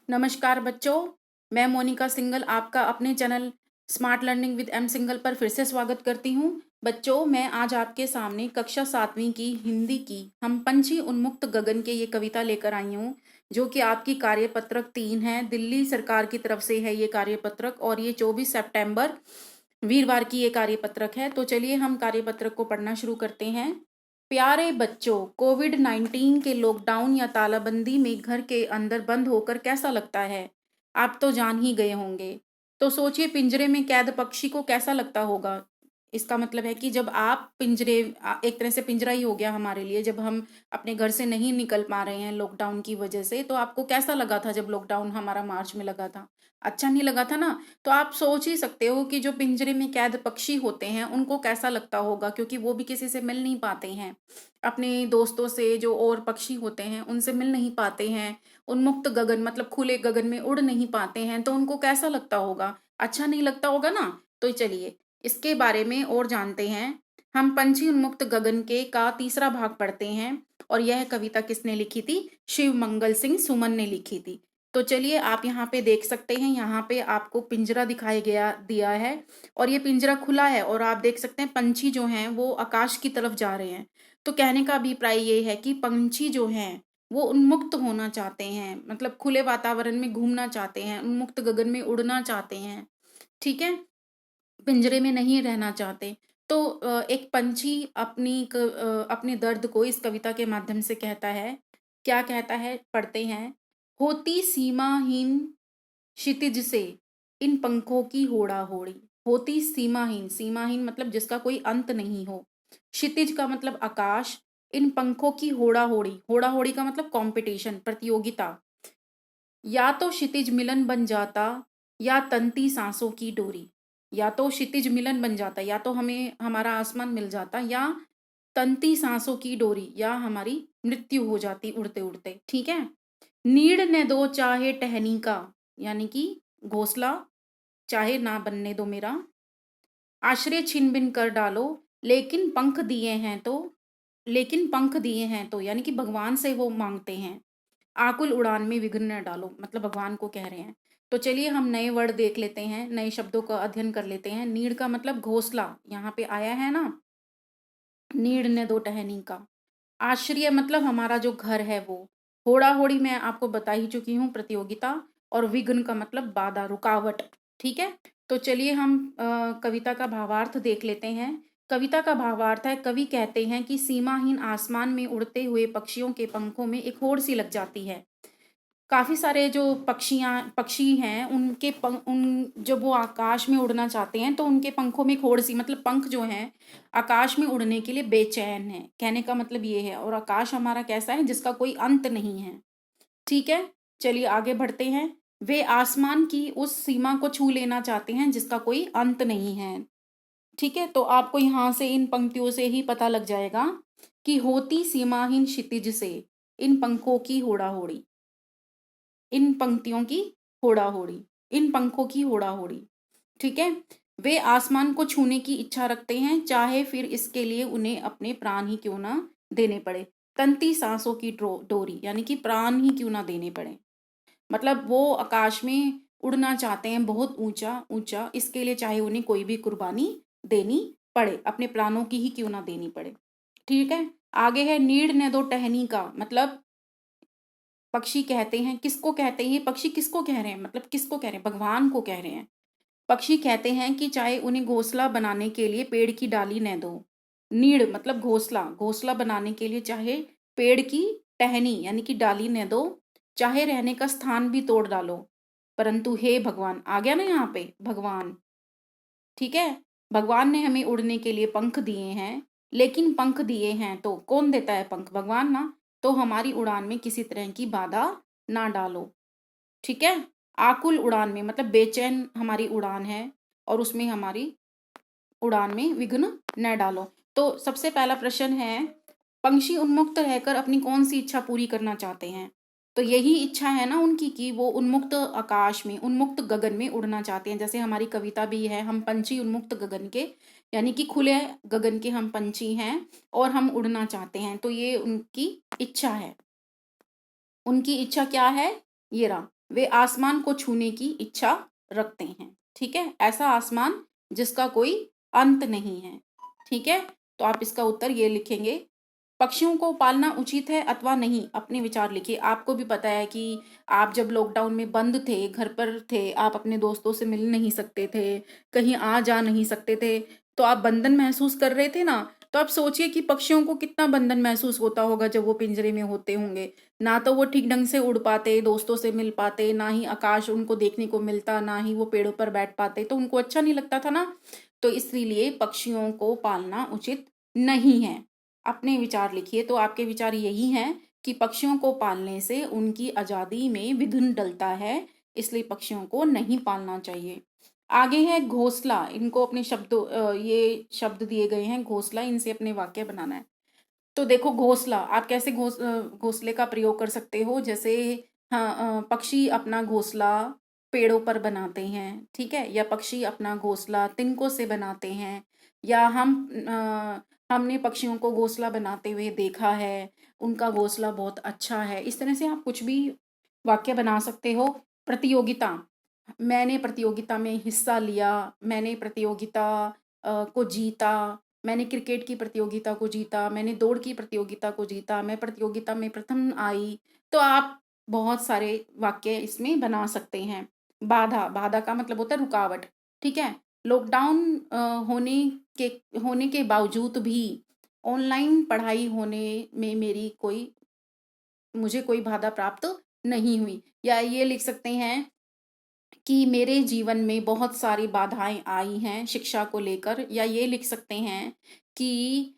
नमस्कार बच्चों, मैं मोनिका सिंगल आपका अपने channel smart learning with am single पर फिर से स्वागत करती हूँ। बच्चों, मैं आज आपके सामने कक्षा 7वीं की हिंदी की हम पंछी उन्मुक्त गगन के ये कविता लेकर आई हूँ, जो कि आपकी कार्यपत्रक 3 है। दिल्ली सरकार की तरफ से है ये कार्यपत्रक और ये 24 सितंबर वीरवार की ये कार्यपत्रक है। तो चलिए हम कार्यपत्रक को पढ़ना शुरू करते हैं। प्यारे बच्चों, कोविड-19 के लॉकडाउन या तालाबंदी में घर के अंदर बंद होकर कैसा लगता है? आप तो जान ही गए होंगे। तो सोचिए पिंजरे में कैद पक्षी को कैसा लगता होगा? इसका मतलब है कि जब आप एक तरह से पिंजरा ही हो गया हमारे लिए, जब हम अपने घर से नहीं निकल पा रहे हैं लॉकडाउन की वजह से, तो आपको कैसा लगा था जब लॉकडाउन हमारा मार्च में लगा था? अच्छा नहीं लगा था ना? तो आप सोच ही सकते हो कि जो पिंजरे में कैद पक्षी होते हैं उनको कैसा लगता होगा, क्योंकि वो भी किसी से मिल नहीं पाते हैं। अपने दोस्तों से जो और पक्षी होते हैं उनसे मिल नहीं पाते हैं। उन्मुक्त गगन मतलब खुले गगन में उड़ नहीं पाते हैं, तो उनको कैसा लगता होगा? अच्छा नहीं लगता होगा ना? तो चलिए इसके बारे में और जानते हैं। हम पंछी उन्मुक्त गगन के का तीसरा भाग पढ़ते हैं और यह कविता किसने लिखी थी? शिव मंगल सिंह सुमन ने लिखी थी। तो चलिए आप यहाँ पे देख सकते हैं, यहाँ पे आपको पिंजरा दिया है और ये पिंजरा खुला है और आप देख सकते हैं पंछी जो हैं वो आकाश की तरफ जा रहे हैं। तो कहने का अभिप्राय ये है कि पंछी जो हैं वो उन्मुक्त होना चाहते हैं, मतलब खुले वातावरण में घूमना चाहते हैं, उन्मुक्त गगन में उड़ना चाहते हैं। ठीक है, पिंजरे में नहीं रहना चाहते। तो एक पंछी अपने दर्द को इस कविता के माध्यम से कहता है। क्या कहता है? पढ़ते हैं। होती सीमाहीन क्षितिज से इन पंखों की होड़ा होड़ी। होती सीमाहीन, सीमाहीन मतलब जिसका कोई अंत नहीं हो। क्षितिज का मतलब आकाश। इन पंखों की होड़ा होड़ी, होड़ा होड़ी का मतलब कंपटीशन, प्रतियोगिता। या तो क्षितिज मिलन बन जाता या तंती सांसों की डोरी। या तो क्षितिज मिलन बन जाता, या तो हमें हमारा आसमान मिल जाता, या तंती सांसों की डोरी, या हमारी मृत्यु हो जाती उड़ते उड़ते। ठीक है। नीड़ ने दो चाहे टहनी का, यानी कि घोंसला चाहे ना बनने दो मेरा। आश्रय छिन बिन कर डालो, लेकिन पंख दिए हैं तो, लेकिन पंख दिए हैं तो, यानी कि भगवान से वो मांगते हैं। आकुल उड़ान में विघ्न न डालो, मतलब भगवान को कह रहे हैं। तो चलिए हम नए वर्ड देख लेते हैं, नए शब्दों का अध्ययन कर लेते हैं। नीड़ का मतलब घोंसला, यहाँ पे आया है ना, नीड़ ने दो टहनी का। आश्रय मतलब हमारा जो घर है वो। होड़ा होड़ी मैं आपको बता ही चुकी हूँ, प्रतियोगिता। और विघ्न का मतलब बाधा, रुकावट। ठीक है। तो चलिए हम कविता का भावार्थ देख लेते हैं। कविता का भावार्थ है, कवि कहते हैं कि सीमाहीन आसमान में उड़ते हुए पक्षियों के पंखों में एक होड़ सी लग जाती है। काफ़ी सारे जो पक्षी हैं उनके उन जब वो आकाश में उड़ना चाहते हैं तो उनके पंखों में एक होड़ सी, मतलब पंख जो हैं आकाश में उड़ने के लिए बेचैन है, कहने का मतलब ये है। और आकाश हमारा कैसा है? जिसका कोई अंत नहीं है। ठीक है। चलिए आगे बढ़ते हैं। वे आसमान की उस सीमा को छू लेना चाहते हैं जिसका कोई अंत नहीं है। ठीक है। तो आपको यहाँ से इन पंक्तियों से ही पता लग जाएगा कि होती सीमाहीन क्षितिज से इन पंखों की होड़ा होड़ी, इन पंक्तियों की होड़ा होड़ी, इन पंखों की होड़ा होड़ी। ठीक है। वे आसमान को छूने की इच्छा रखते हैं, चाहे फिर इसके लिए उन्हें अपने प्राण ही क्यों ना देने पड़े। तंती सांसों की डोरी, यानी कि प्राण ही क्यों ना देने पड़े। मतलब वो आकाश में उड़ना चाहते हैं बहुत ऊंचा ऊंचा, इसके लिए चाहे उन्हें कोई भी कुर्बानी देनी पड़े, अपने प्राणों की ही क्यों ना देनी पड़े। ठीक है। आगे है नीड़ ने दो टहनी का, मतलब पक्षी कहते हैं, किसको कहते हैं? ये पक्षी किसको कह रहे हैं? मतलब किसको कह रहे हैं? भगवान को कह रहे हैं। पक्षी कहते हैं कि चाहे उन्हें घोंसला बनाने के लिए पेड़ की डाली न दो। नीड़ मतलब घोंसला, घोंसला बनाने के लिए चाहे पेड़ की टहनी यानी कि डाली न दो, चाहे रहने का स्थान भी तोड़ डालो, परंतु हे भगवान, आ गया ना यहाँ पे भगवान। ठीक है। भगवान ने हमें उड़ने के लिए पंख दिए हैं, लेकिन पंख दिए हैं तो कौन देता है पंख? भगवान ना। तो हमारी उड़ान में किसी तरह की बाधा ना डालो। ठीक है। आकुल उड़ान में मतलब बेचैन हमारी उड़ान है और उसमें हमारी उड़ान में विघ्न न डालो। तो सबसे पहला प्रश्न है, पंछी उन्मुक्त रहकर अपनी कौन सी इच्छा पूरी करना चाहते हैं? तो यही इच्छा है ना उनकी कि वो उन्मुक्त आकाश में, उन्मुक्त गगन में उड़ना चाहते हैं। जैसे हमारी कविता भी है, हम पंछी उन्मुक्त गगन के, यानी कि खुले गगन के हम पंछी हैं और हम उड़ना चाहते हैं। तो ये उनकी इच्छा है। उनकी इच्छा क्या है? ये रहा। वे आसमान को छूने की इच्छा रखते हैं। ठीक है, ऐसा आसमान जिसका कोई अंत नहीं है। ठीक है, तो आप इसका उत्तर ये लिखेंगे। पक्षियों को पालना उचित है अथवा नहीं, अपने विचार लिखिए। आपको भी पता है कि आप जब लॉकडाउन में बंद थे, घर पर थे, आप अपने दोस्तों से मिल नहीं सकते थे, कहीं आ जा नहीं सकते थे, तो आप बंधन महसूस कर रहे थे ना। तो आप सोचिए कि पक्षियों को कितना बंधन महसूस होता होगा जब वो पिंजरे में होते होंगे। ना तो वो ठीक ढंग से उड़ पाते, दोस्तों से मिल पाते, ना ही आकाश उनको देखने को मिलता, ना ही वो पेड़ों पर बैठ पाते, तो उनको अच्छा नहीं लगता था ना। तो इसीलिए पक्षियों को पालना उचित नहीं है। अपने विचार लिखिए। तो आपके विचार यही हैं कि पक्षियों को पालने से उनकी आज़ादी में विघ्न डलता है, इसलिए पक्षियों को नहीं पालना चाहिए। आगे है घोंसला। इनको अपने शब्दों ये शब्द दिए गए हैं घोंसला, इनसे अपने वाक्य बनाना है। तो देखो घोंसला, आप कैसे घोंसले का प्रयोग कर सकते हो। जैसे हाँ, पक्षी अपना घोंसला पेड़ों पर बनाते हैं, ठीक है, या पक्षी अपना घोंसला तिनकों से बनाते हैं, या हमने पक्षियों को घोंसला बनाते हुए देखा है, उनका घोंसला बहुत अच्छा है। इस तरह से आप कुछ भी वाक्य बना सकते हो। प्रतियोगिता, मैंने प्रतियोगिता में हिस्सा लिया, मैंने प्रतियोगिता को जीता, मैंने क्रिकेट की प्रतियोगिता को जीता, मैंने दौड़ की प्रतियोगिता को जीता, मैं प्रतियोगिता में प्रथम आई। तो आप बहुत सारे वाक्य इसमें बना सकते हैं। बाधा, बाधा का मतलब होता है रुकावट। ठीक है, लॉकडाउन के होने के बावजूद भी ऑनलाइन पढ़ाई होने में मुझे कोई बाधा प्राप्त नहीं हुई। या ये लिख सकते हैं कि मेरे जीवन में बहुत सारी बाधाएं आई हैं शिक्षा को लेकर। या ये लिख सकते हैं कि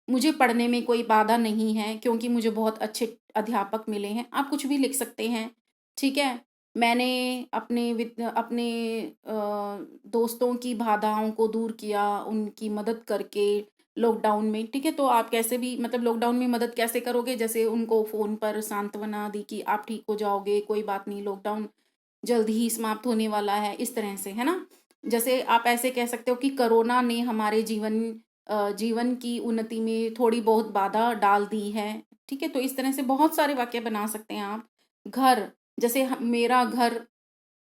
मुझे पढ़ने में कोई बाधा नहीं है क्योंकि मुझे बहुत अच्छे अध्यापक मिले हैं। आप कुछ भी लिख सकते हैं। ठीक है, मैंने अपने दोस्तों की बाधाओं को दूर किया, उनकी मदद करके लॉकडाउन में। ठीक है, तो आप कैसे भी मतलब लॉकडाउन में मदद कैसे करोगे, जैसे उनको फ़ोन पर सांत्वना दी कि आप ठीक हो जाओगे, कोई बात नहीं, लॉकडाउन जल्द ही समाप्त होने वाला है, इस तरह से, है ना। जैसे आप ऐसे कह सकते हो कि कोरोना ने हमारे जीवन की उन्नति में थोड़ी बहुत बाधा डाल दी है। ठीक है, तो इस तरह से बहुत सारे वाक्य बना सकते हैं आप। घर, जैसे मेरा घर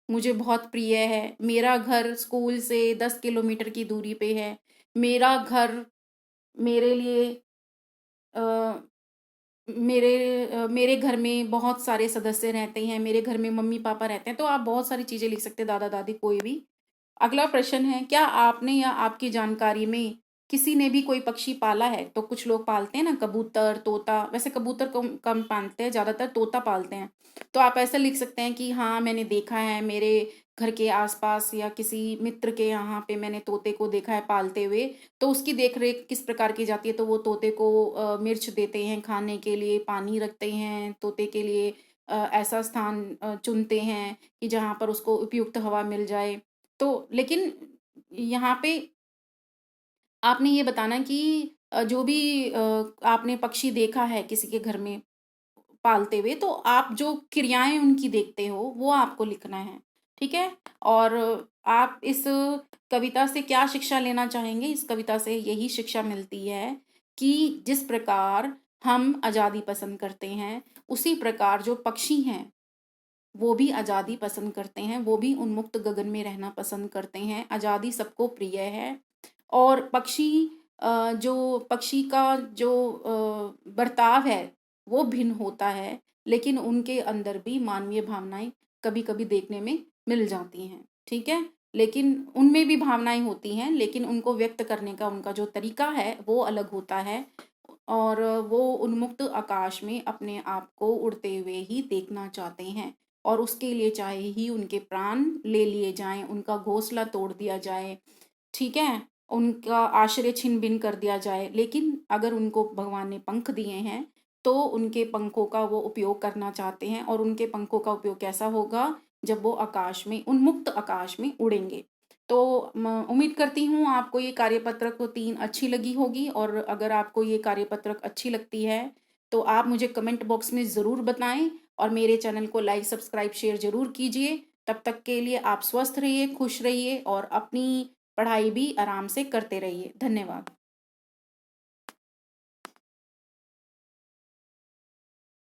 मुझे बहुत प्रिय है, मेरा घर स्कूल से 10 किलोमीटर की दूरी पे है, मेरा घर मेरे लिए अ, मेरे घर में बहुत सारे सदस्य रहते हैं, मेरे घर में मम्मी पापा रहते हैं। तो आप बहुत सारी चीज़ें लिख सकते हैं, दादा दादी कोई भी। अगला प्रश्न है, क्या आपने या आपकी जानकारी में किसी ने भी कोई पक्षी पाला है। तो कुछ लोग पालते हैं ना, कबूतर, तोता। वैसे कबूतर कम कम पालते हैं, ज़्यादातर तोता पालते हैं। तो आप ऐसा लिख सकते हैं कि हाँ, मैंने देखा है, मेरे घर के आसपास या किसी मित्र के यहाँ पे मैंने तोते को देखा है पालते हुए। तो उसकी देख रेख किस प्रकार की जाती है, तो वो तोते को मिर्च देते हैं खाने के लिए, पानी रखते हैं तोते के लिए, ऐसा स्थान चुनते हैं कि जहाँ पर उसको उपयुक्त हवा मिल जाए। तो लेकिन यहाँ पे आपने ये बताना कि जो भी आपने पक्षी देखा है किसी के घर में पालते हुए, तो आप जो क्रियाएँ उनकी देखते हो, वो आपको लिखना है, ठीक है? और आप इस कविता से क्या शिक्षा लेना चाहेंगे? इस कविता से यही शिक्षा मिलती है कि जिस प्रकार हम आज़ादी पसंद करते हैं, उसी प्रकार जो पक्षी हैं, वो भी आज़ादी पसंद करते हैं, वो भी उन्मुक्त गगन में रहना पसंद करते हैं। आज़ादी सबको प्रिय है। और पक्षी का जो बर्ताव है, वो भिन्न होता है, लेकिन उनके अंदर भी मानवीय भावनाएँ कभी-कभी देखने में मिल जाती हैं, ठीक है? लेकिन उनमें भी भावनाएँ होती हैं, लेकिन उनको व्यक्त करने का उनका जो तरीका है, वो अलग होता है। और वो उन्मुक्त आकाश में अपने आप को उड़ते हुए ही देखना चाहते हैं, और उसके लिए चाहे ही उनके प्राण ले लिए जाएँ, उनका घोंसला तोड़ दिया जाए, ठीक है? उनका आश्रय छिन-भिन कर दिया जाए, लेकिन अगर उनको भगवान ने पंख दिए हैं, तो उनके पंखों का वो उपयोग करना चाहते हैं। और उनके पंखों का उपयोग कैसा होगा? जब वो आकाश में, उन्मुक्त आकाश में उड़ेंगे। तो उम्मीद करती हूँ आपको ये कार्यपत्रक 3 अच्छी लगी होगी, और अगर आपको ये कार्यपत्रक अच्छी लगती है, तो आप मुझे कमेंट बॉक्स में ज़रूर बताएँ, और मेरे चैनल को लाइक, सब्सक्राइब, शेयर ज़रूर कीजिए। तब तक के लिए आप स्वस्थ रहिए, खुश रहिए, और अपनी पढ़ाई भी आराम से करते रहिए। धन्यवाद।